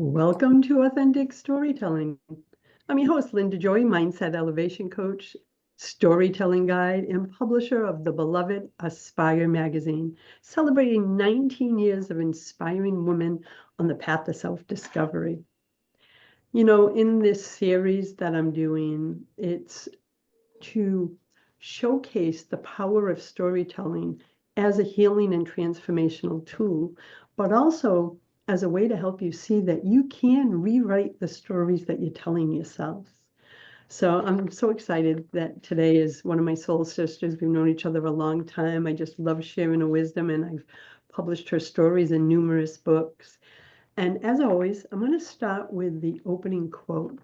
Welcome to Authentic Storytelling. I'm your host, Linda Joy, Mindset Elevation Coach, Storytelling Guide, and publisher of the beloved Aspire magazine, celebrating 19 years of inspiring women on the path to self-discovery. You know, in this series that I'm doing, it's to showcase the power of storytelling as a healing and transformational tool, but also as a way to help you see that you can rewrite the stories that you're telling yourselves. So I'm so excited that today is one of my soul sisters. We've known each other a long time. I just love sharing her wisdom, and I've published her stories in numerous books. And as always, I'm going to start with the opening quote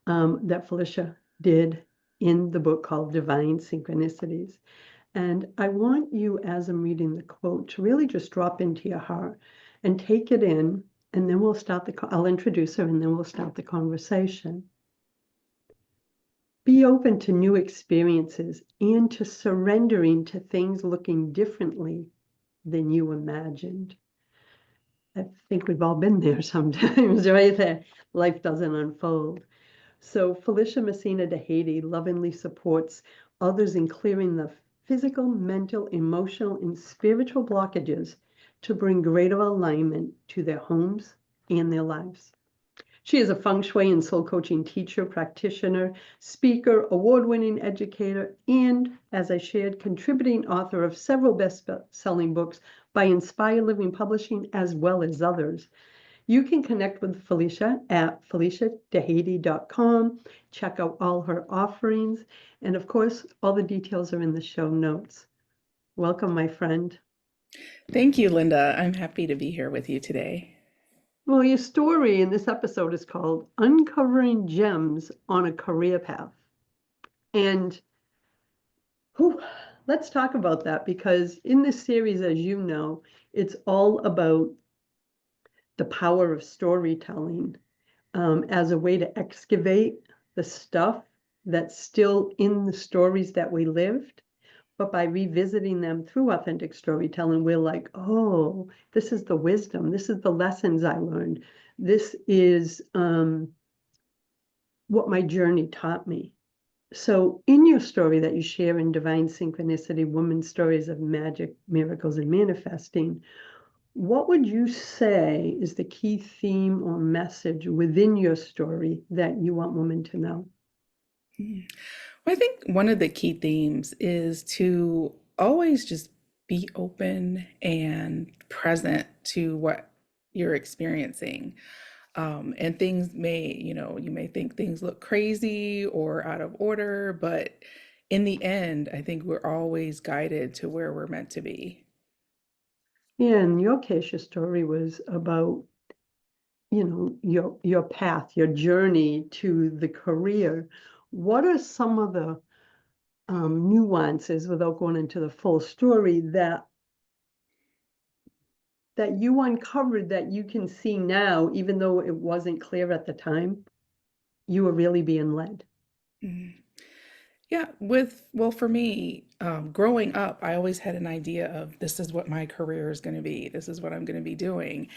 that Felicia did in the book called Divine Synchronicities. And I want you, as I'm reading the quote, to really just drop into your heart and take it in, and then I'll introduce her, and then we'll start the conversation. Be open to new experiences and to surrendering to things looking differently than you imagined. I think we've all been there sometimes, right? That life doesn't unfold. So Felicia Messina-D'Haiti lovingly supports others in clearing the physical, mental, emotional, and spiritual blockages to bring greater alignment to their homes and their lives. She is a Feng Shui and soul coaching teacher, practitioner, speaker, award-winning educator, and, as I shared, contributing author of several best-selling books by Inspire Living Publishing, as well as others. You can connect with Felicia at FeliciaDehaiti.com. Check out all her offerings. And of course, all the details are in the show notes. Welcome, my friend. Thank you, Linda. I'm happy to be here with you today. Well, your story in this episode is called Uncovering Gems on a Career Path. And let's talk about that, because in this series, as you know, it's all about the power of storytelling as a way to excavate the stuff that's still in the stories that we lived. But by revisiting them through authentic storytelling, we're like, oh, this is the wisdom. This is the lessons I learned. This is what my journey taught me. So in your story that you share in Divine Synchronicity, Women's Stories of Magic, Miracles, and Manifesting, what would you say is the key theme or message within your story that you want women to know? Well, I think one of the key themes is to always just be open and present to what you're experiencing. And things may, you may think things look crazy or out of order, but in the end, I think we're always guided to where we're meant to be. Yeah, in your case, your story was about, your path, your journey to the career. What are some of the nuances, without going into the full story, that you uncovered that you can see now, even though it wasn't clear at the time, you were really being led? Mhm. Yeah, well, for me, growing up, I always had an idea of this is what my career is going to be. This is what I'm going to be doing.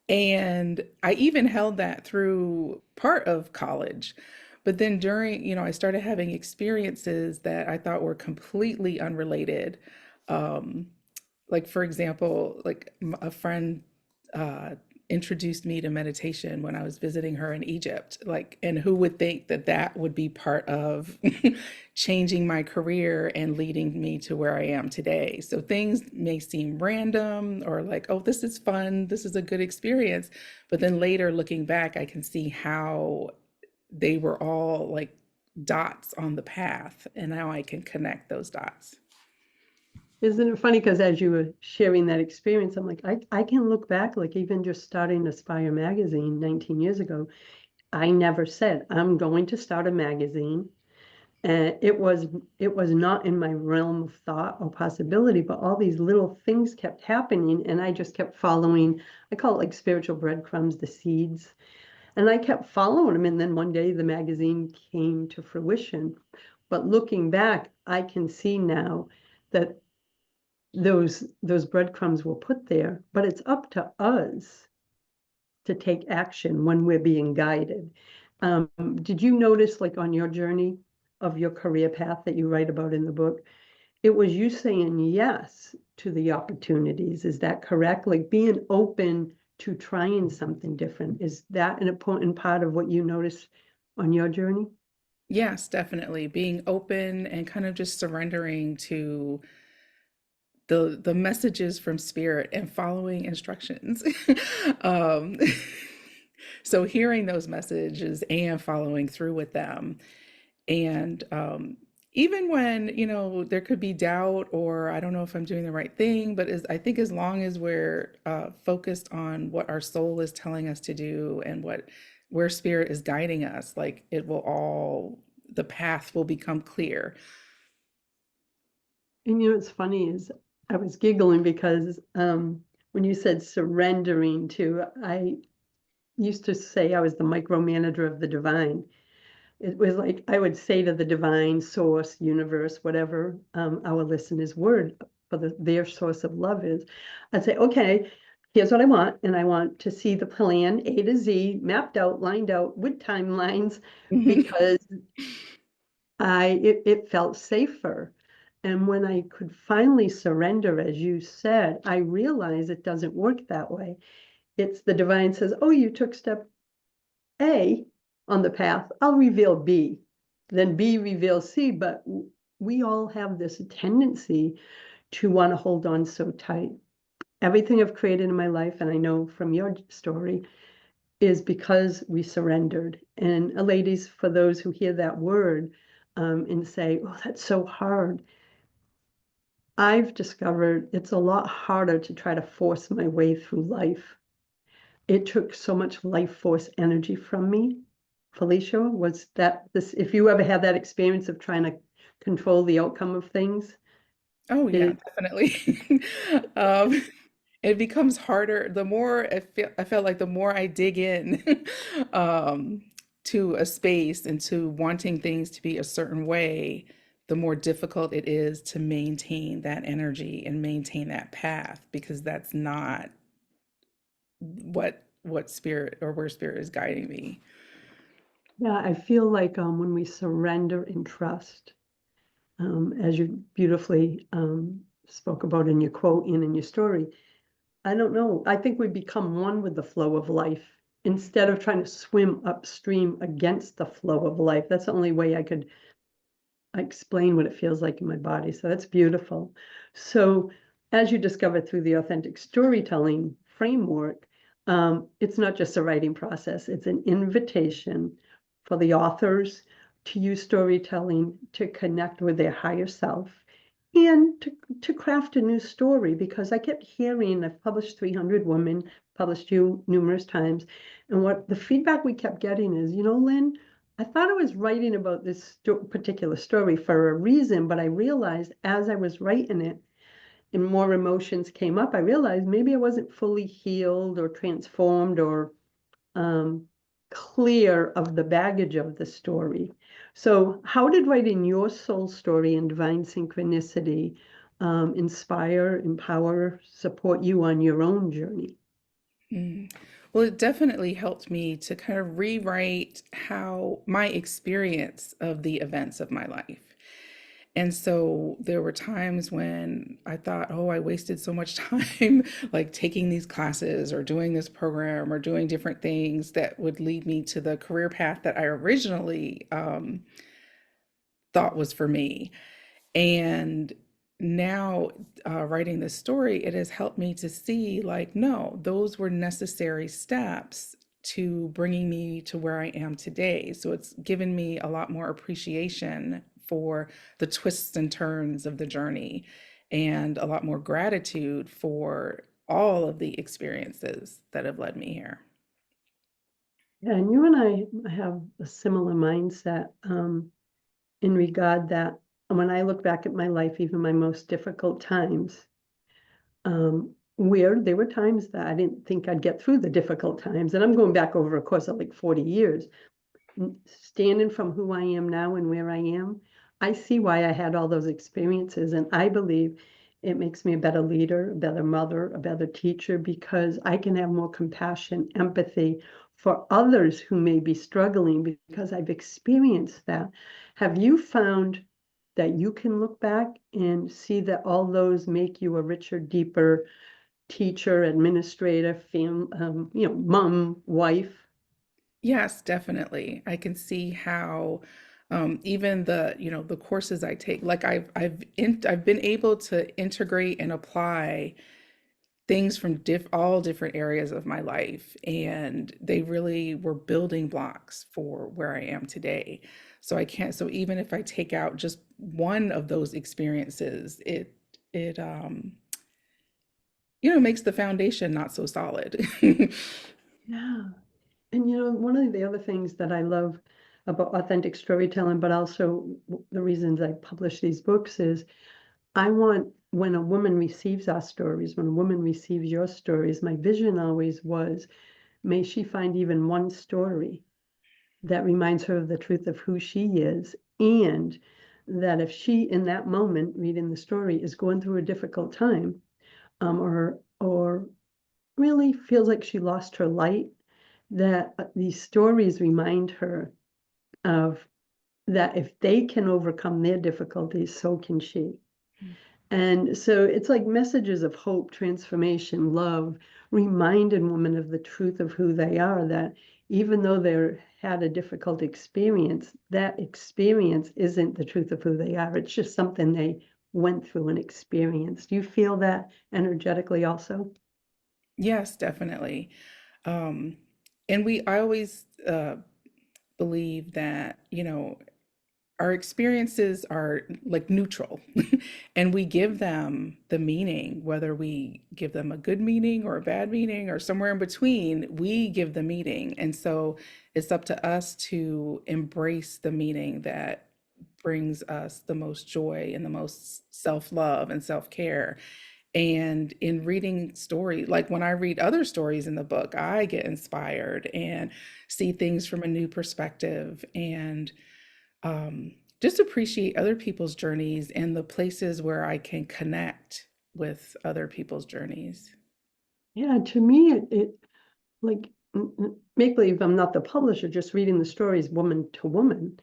And I even held that through part of college. But then during, I started having experiences that I thought were completely unrelated. Um, like, for example, a friend uh, introduced me to meditation when I was visiting her in Egypt. Like, and who would think that that would be part of changing my career and leading me to where I am today? So things may seem random or like, oh, this is fun, this is a good experience. But then later looking back, I can see how they were all like dots on the path, and now I can connect those dots. Isn't it funny? Because as you were sharing that experience, I'm like, I can look back, like even just starting Aspire magazine 19 years ago, I never said, I'm going to start a magazine. And it was not in my realm of thought or possibility, but all these little things kept happening, and I just kept following. I call it like spiritual breadcrumbs, the seeds. And I kept following them, and then one day the magazine came to fruition. But looking back, I can see now that those breadcrumbs were put there, but it's up to us to take action when we're being guided. Did you notice, like on your journey of your career path that you write about in the book, it was you saying yes to the opportunities? Is that correct? Like being open to trying something different. Is that an important part of what you notice on your journey? Yes, definitely. Being open and kind of just surrendering to the messages from spirit and following instructions. um, so hearing those messages and following through with them. And even when, there could be doubt or I don't know if I'm doing the right thing, but I think as long as we're focused on what our soul is telling us to do and where spirit is guiding us, like the path will become clear. And what's funny is I was giggling because when you said surrendering to, I used to say I was the micromanager of the divine. It was like I would say to the divine source, universe, whatever our listeners' word for their source of love is, I'd say, okay, here's what I want. And I want to see the plan A to Z mapped out, lined out with timelines because it felt safer. And when I could finally surrender, as you said, I realized it doesn't work that way. It's the divine says, oh, you took step A on the path, I'll reveal B. Then B reveals C, but we all have this tendency to want to hold on so tight. Everything I've created in my life, and I know from your story, is because we surrendered. And ladies, for those who hear that word and say, oh, that's so hard, I've discovered it's a lot harder to try to force my way through life. It took so much life force energy from me. Felicia, was that this, if you ever had that experience of trying to control the outcome of things, Oh yeah, it, definitely. um, it becomes harder the more I felt like the more I dig in um, to a space and to wanting things to be a certain way, the more difficult it is to maintain that energy and maintain that path because that's not what spirit or where spirit is guiding me. yeah, I feel like when we surrender and trust, as you beautifully spoke about in your quote and in your story, I don't know. I think we become one with the flow of life instead of trying to swim upstream against the flow of life. That's the only way I could explain what it feels like in my body. So that's beautiful. So as you discover through the authentic storytelling framework, it's not just a writing process, it's an invitation for the authors to use storytelling to connect with their higher self and to craft a new story. Because I kept hearing, I've published 300 Women, published you numerous times, and what the feedback we kept getting is, Lynn, I thought I was writing about this particular story for a reason, but I realized as I was writing it and more emotions came up, I realized maybe I wasn't fully healed or transformed or um, clear of the baggage of the story. So, how did writing your soul story and divine synchronicity inspire, empower, support you on your own journey? Mm. Well, it definitely helped me to kind of rewrite how my experience of the events of my life. And so there were times when I thought, oh, I wasted so much time like taking these classes or doing this program or doing different things that would lead me to the career path that I originally thought was for me. And now, writing this story, it has helped me to see like, no, those were necessary steps to bringing me to where I am today. So it's given me a lot more appreciation for the twists and turns of the journey and a lot more gratitude for all of the experiences that have led me here. Yeah, and you and I have a similar mindset in regard that when I look back at my life, even my most difficult times, where there were times that I didn't think I'd get through the difficult times. And I'm going back over a course of like 40 years, standing from who I am now and where I am. I see why I had all those experiences. And I believe It makes me a better leader, a better mother, a better teacher, because I can have more compassion, empathy for others who may be struggling because I've experienced that. Have you found that you can look back and see that all those make you a richer, deeper teacher, administrator, mom, wife? Yes, definitely. I can see how even the courses I take, like I've been able to integrate and apply things from all different areas of my life, and they really were building blocks for where I am today. So I can't, so even if I take out just one of those experiences, it makes the foundation not so solid. Yeah. And one of the other things that I love about authentic storytelling, but also the reasons I publish these books is I want when a woman receives our stories, when a woman receives your stories, my vision always was, may she find even one story that reminds her of the truth of who she is. And that if she, in that moment, reading the story, is going through a difficult time, or really feels like she lost her light, that these stories remind her of that if they can overcome their difficulties, so can she. And so it's like messages of hope, transformation, love, reminding women of the truth of who they are, that even though they're had a difficult experience, that experience isn't the truth of who they are. It's just something they went through and experienced. Do you feel that energetically also? Yes, definitely. Um, and I always believe that, our experiences are like neutral and we give them the meaning, whether we give them a good meaning or a bad meaning or somewhere in between, we give the meaning. And so it's up to us to embrace the meaning that brings us the most joy and the most self-love and self-care. And in reading story, like when I read other stories in the book, I get inspired and see things from a new perspective, and just appreciate other people's journeys and the places where I can connect with other people's journeys. Yeah, to me, it like make believe I'm not the publisher, just reading the stories woman to woman.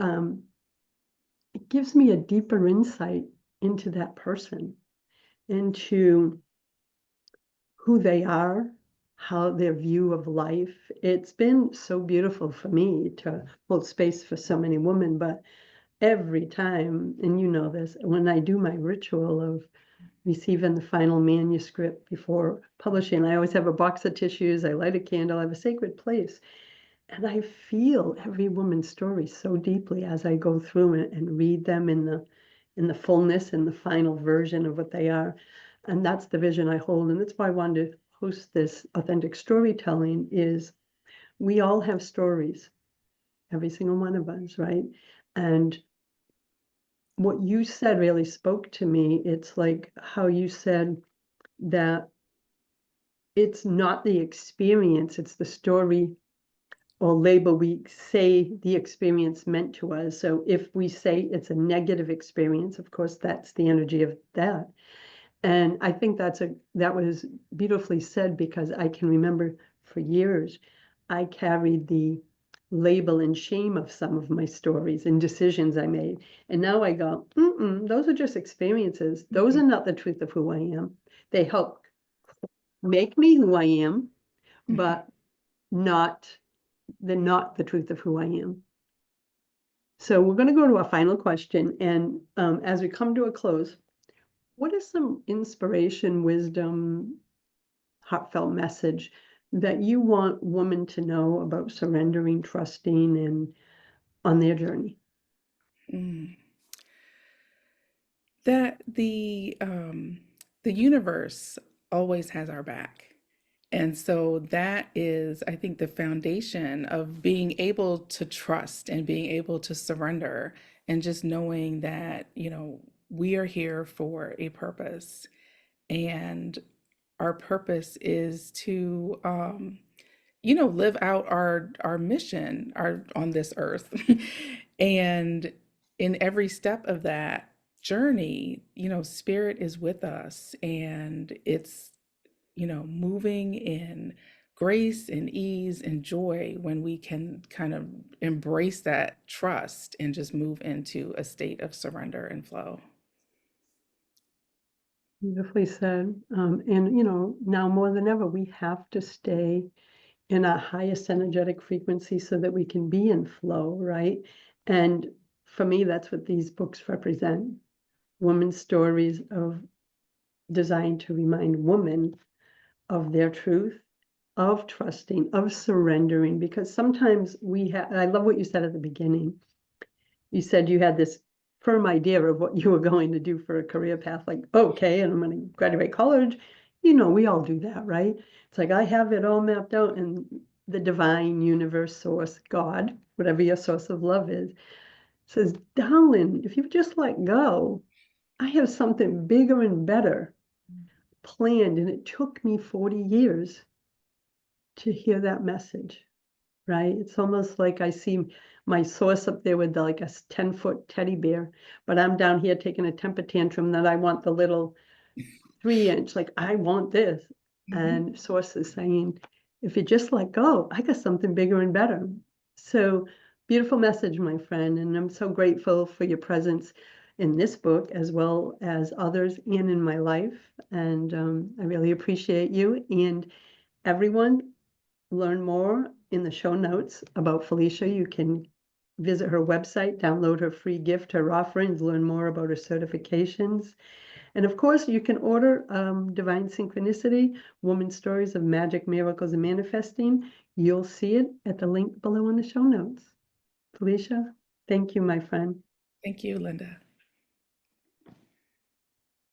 Um, it gives me a deeper insight into that person, into who they are, how their view of life. It's been so beautiful for me to hold space for so many women, but every time, and you know this, when I do my ritual of receiving the final manuscript before publishing, I always have a box of tissues, I light a candle, I have a sacred place. And I feel every woman's story so deeply as I go through it and read them in the fullness and the final version of what they are. And that's the vision I hold. And that's why I wanted to host this authentic storytelling is we all have stories, every single one of us, right? And what you said really spoke to me. It's like how you said that it's not the experience, it's the story or label we say the experience meant to us. So if we say it's a negative experience, of course, that's the energy of that. And I think that was beautifully said because I can remember for years I carried the label and shame of some of my stories and decisions I made. And now I go, those are just experiences. Those Mhm, are not the truth of who I am. They help make me who I am, mhm. but not they're not the truth of who I am. So we're going to go to our final question. And as we come to a close, what is some inspiration, wisdom, heartfelt message that you want women to know about surrendering, trusting, and on their journey? Mm. That the universe always has our back. And so that is, I think, the foundation of being able to trust and being able to surrender, and just knowing that, we are here for a purpose. And our purpose is to, live out our mission our on this earth. And in every step of that, journey, spirit is with us, and it's, moving in grace and ease and joy when we can kind of embrace that trust and just move into a state of surrender and flow. Beautifully said. And, now more than ever, we have to stay in our highest energetic frequency so that we can be in flow, right? And for me, that's what these books represent. Women's stories of designed to remind women of their truth, of trusting, of surrendering, because sometimes I love what you said at the beginning. You said you had this firm idea of what you were going to do for a career path, like, okay, and I'm going to graduate college. We all do that, right? It's like I have it all mapped out, and the divine universe, source, God, whatever your source of love is, says, darling, if you just let go, I have something bigger and better planned. And it took me 40 years to hear that message, right? It's almost like I see my source up there with like a 10-foot teddy bear, but I'm down here taking a temper tantrum that I want the little 3-inch, like I want this. Mhm. And source is saying, if you just let go, I got something bigger and better. So beautiful message, my friend. And I'm so grateful for your presence in this book as well as others and in my life. And I really appreciate you. And everyone, learn more in the show notes about Felicia. You can visit her website, download her free gift, her offerings, learn more about her certifications. And of course, you can order Divine Synchronicity, Woman Stories of Magic, Miracles, and Manifesting. You'll see it at the link below in the show notes. Felicia, thank you, my friend. Thank you, Linda.